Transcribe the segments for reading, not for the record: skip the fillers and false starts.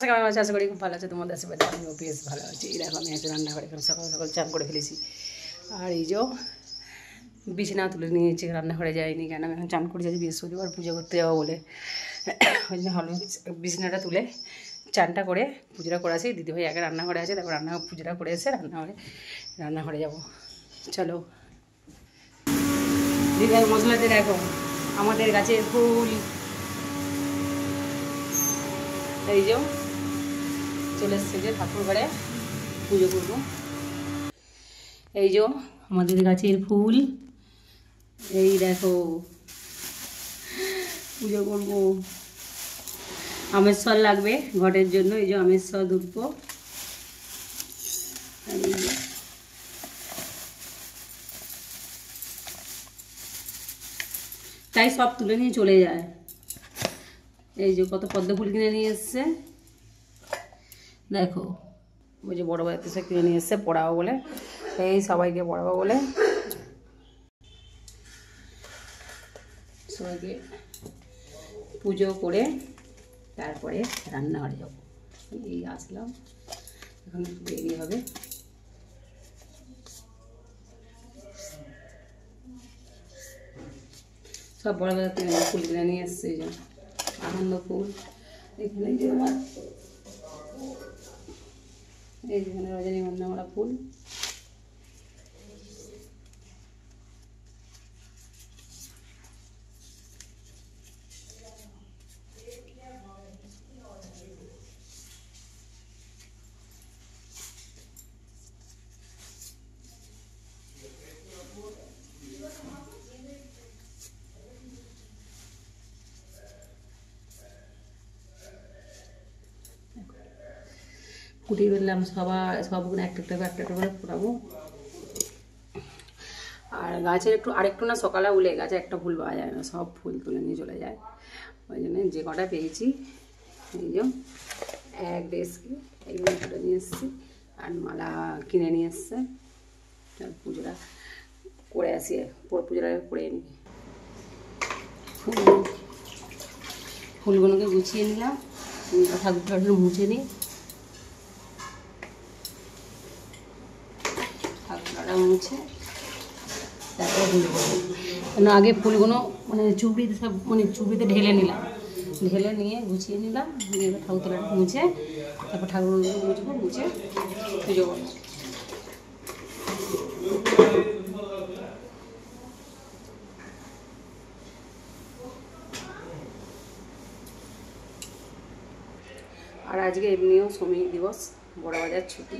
কেমন আছে? আশা করি খুব ভালো আছে। তোমাদের আশীর্বাদে আমিও বেশ ভালো আছি। এই দেখো আমি একটা রান্নাঘরে এখন সকাল সকাল চান করে ফেলেছি। আর এই যে বিছানা তুলে নিয়েছি, রান্নাঘরে যাইনি কেন, আমি এখন চান করে যাচ্ছি বৃহস্পতিবার পুজো করতে যাবো বলে। ওই জন্য ভালো বিছানাটা তুলে চানটা করে পুজোটা করে আসি। দিদিভাই আগে রান্নাঘরে আছে, তারপর পুজোটা করে এসে রান্নাঘরে যাবো। চলো দিদিভাই মশলাতে দেখো আমাদের গাছের ফুল, এই যে চলে এসছে যে ঠাকুর ঘরে পুজো করবো। এই যে আমাদের গাছের ফুল, এই দেখো পুজো করবো। আমের সল লাগবে ঘটের জন্য, এই যে আমের সল ধুপবো। তাই সব তুলে নিয়ে চলে যায়। এই যে কত পদ্ম ফুল কিনে নিয়ে এসছে দেখো, ওই যে বড় বাড়িতে সে কিনে নিয়ে এসছে পড়াবো বলে, এই সবাইকে পড়াবো বলে সবাইকে পুজো করে তারপরে রান্নাঘরে যাবো। এই আসলাম, এখন একটু দেরি হবে। সব বড় বড় ফুল কিনে নিয়ে এসছে, এই যে আনন্দ ফুল, এখানে যে আমার এই যেখানে রজনীগন্ধা মালা ফুল, কুটিয়ে ফেললাম সবগুলো একটা একটা করে ফোটাবো। আর গাছের আরেকটু না সকালে উলে গাছে একটা ফুল পাওয়া যায় না, সব ফুল তুলে নিয়ে চলে যায়। ওই জন্য যে কটা পেয়েছি এই যে এক ড্রেসকে এইগুলো তুলে নিয়ে এসেছি, আর মালা কিনে নিয়ে এসছে। পুজোটা করে আসি, পুজোটা করে নিই। ফুলগুলোকে গুছিয়ে নিলাম, ঠাকুরটা মুছে নিই, ঠাকুরটা মুছে তারপরে কেন আগে ফুলগুলো মানে চুবড়িতে সব চুবড়িতে ঢেলে নিলাম, ঢেলে নিয়ে গুছিয়ে নিলাম, নিয়ে ঠাকুর তলাটা মুছে তারপর ঠাকুরগুলো মুছবো, মুছে পুজো করবো। আর আজকে এমনিও শ্রমিক দিবস, বড় বাজার ছুটি,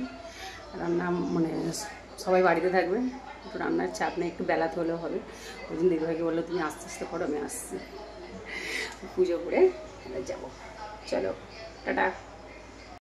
রান্না সবাই বাড়িতে থাকবে, একটু রান্নার চাপ নেই, একটু বেলাতে হলেও হবে। ওই জন্য দিদিভাইকে বললো তুমি আস্তে আস্তে করো, আমি আসছি, পুজো করে যাবো। চলো টাটা।